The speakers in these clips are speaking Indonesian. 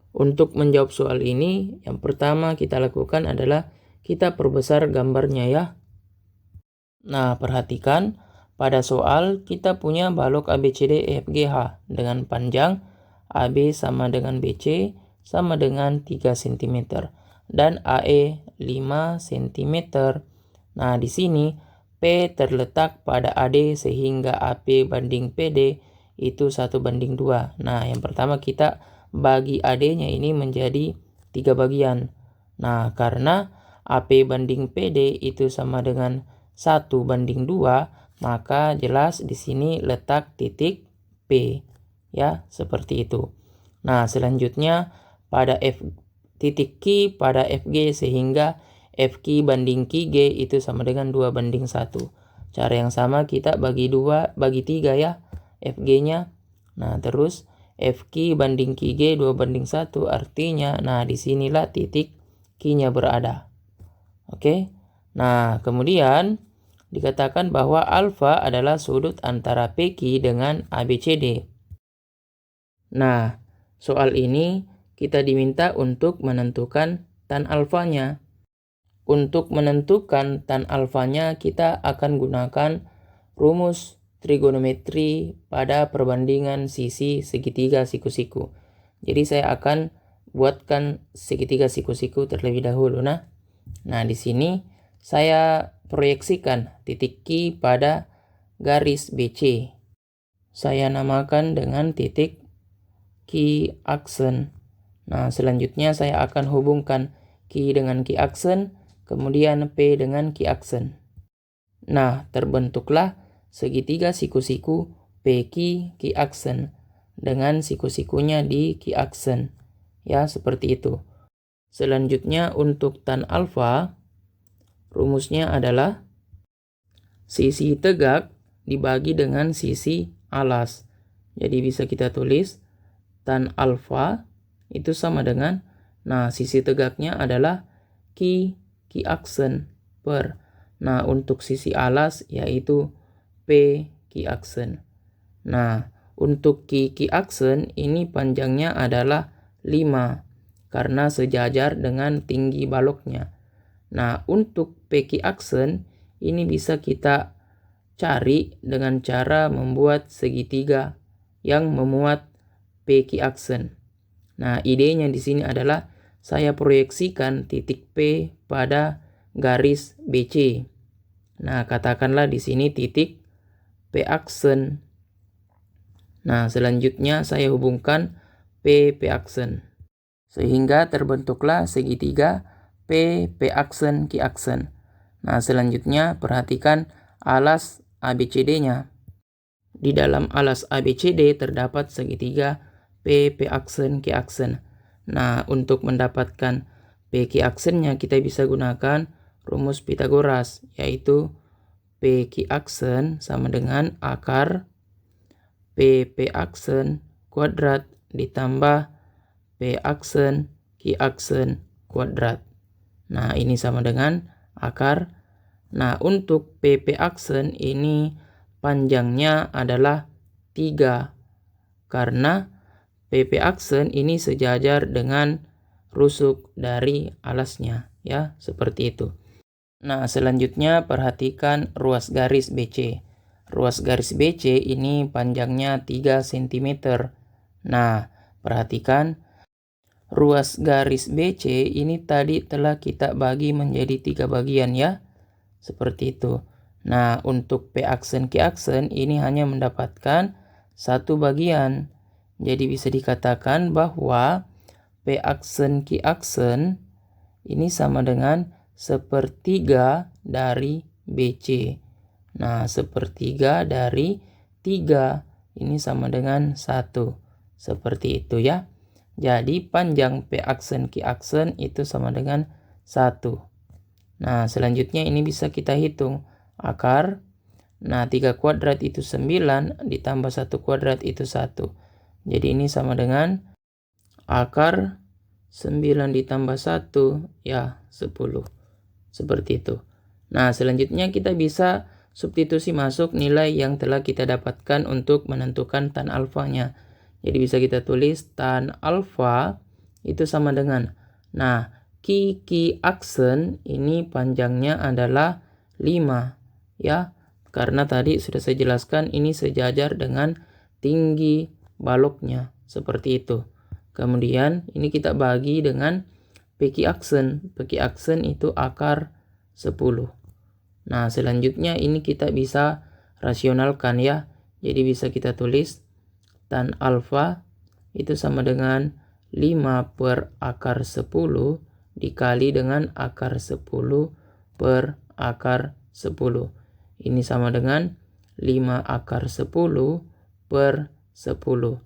Untuk menjawab soal ini, yang pertama kita lakukan adalah kita perbesar gambarnya ya. Nah, perhatikan pada soal kita punya balok ABCD EFGH dengan panjang AB sama dengan BC sama dengan 3 cm dan AE 5 cm. Nah, di sini P terletak pada AD sehingga AP banding PD itu 1:2. Nah, yang pertama kita bagi AD-nya ini menjadi 3 bagian. Nah, karena AP banding PD itu sama dengan 1:2, maka jelas di sini letak titik P. Ya, seperti itu. Nah, selanjutnya pada titik Q pada FG sehingga FQ banding QG itu sama dengan 2:1. Cara yang sama kita bagi 3 ya FG-nya. Nah, terus FQ banding QG 2:1 artinya nah disinilah titik Q-nya berada. Oke. Nah, kemudian dikatakan bahwa alfa adalah sudut antara PQ dengan ABCD. Nah, soal ini kita diminta untuk menentukan tan alfanya. Untuk menentukan tan alfanya kita akan gunakan rumus trigonometri pada perbandingan sisi segitiga siku-siku. Jadi saya akan buatkan segitiga siku-siku terlebih dahulu. Nah, di sini saya proyeksikan titik Q pada garis BC. Saya namakan dengan titik Q aksen. Nah, selanjutnya saya akan hubungkan Q dengan Q aksen, kemudian P dengan Q aksen. Nah, terbentuklah segitiga siku-siku PQ Q aksen dengan siku-sikunya di Q aksen. Ya, seperti itu. Selanjutnya untuk tan alfa, rumusnya adalah sisi tegak dibagi dengan sisi alas. Jadi bisa kita tulis tan alfa itu sama dengan, nah sisi tegaknya adalah Q aksen per. Nah, untuk sisi alas yaitu P Q aksen. Nah, untuk Q aksen ini panjangnya adalah 5 karena sejajar dengan tinggi baloknya. Nah, untuk PQ aksen ini bisa kita cari dengan cara membuat segitiga yang memuat PQ aksen. Nah, idenya di sini adalah saya proyeksikan titik P pada garis BC. Nah, katakanlah di sini titik P aksen. Nah, selanjutnya saya hubungkan P aksen. Sehingga terbentuklah segitiga P aksen Q aksen. Nah, selanjutnya perhatikan alas ABCD-nya. Di dalam alas ABCD terdapat segitiga P aksen Q aksen. Nah, untuk mendapatkan PQ aksennya kita bisa gunakan rumus Pitagoras, yaitu PQ aksen sama dengan akar P aksen kuadrat ditambah P aksen Q aksen kuadrat. Nah, ini sama dengan akar. Nah, untuk P aksen ini panjangnya adalah 3 karena P aksen ini sejajar dengan rusuk dari alasnya ya, seperti itu. Nah, selanjutnya perhatikan ruas garis BC. Ruas garis BC ini panjangnya 3 cm. Nah, perhatikan ruas garis BC ini tadi telah kita bagi menjadi 3 bagian ya. Seperti itu. Nah, untuk P aksen Q aksen ini hanya mendapatkan 1 bagian. Jadi bisa dikatakan bahwa P aksen Q aksen ini sama dengan 1/3 dari BC. Nah, 1/3 dari 3 ini sama dengan 1. Seperti itu ya. Jadi panjang P aksen Q aksen itu sama dengan 1. Nah, selanjutnya ini bisa kita hitung. Akar, nah 3 kuadrat itu 9 ditambah 1 kuadrat itu 1. Jadi ini sama dengan akar 9 ditambah 1 ya 10. Seperti itu. Nah, selanjutnya kita bisa substitusi masuk nilai yang telah kita dapatkan untuk menentukan tan alfanya. Jadi bisa kita tulis tan alfa itu sama dengan. Nah, Kiki aksen ini panjangnya adalah 5 ya. Karena tadi sudah saya jelaskan ini sejajar dengan tinggi baloknya seperti itu. Kemudian ini kita bagi dengan Peki aksen. Peki aksen itu akar 10. Nah, selanjutnya ini kita bisa rasionalkan ya. Jadi bisa kita tulis tan alfa itu sama dengan 5 per akar 10 dikali dengan akar 10 per akar 10. Ini sama dengan 5 akar 10 per 10.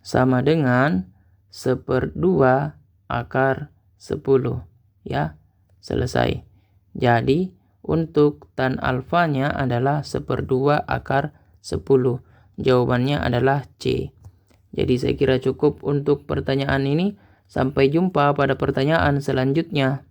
Sama dengan 1/2 akar 10. Ya, selesai. Jadi, untuk tan alfanya adalah 1/2 akar 10. Jawabannya adalah C. Jadi saya kira cukup untuk pertanyaan ini. Sampai jumpa pada pertanyaan selanjutnya.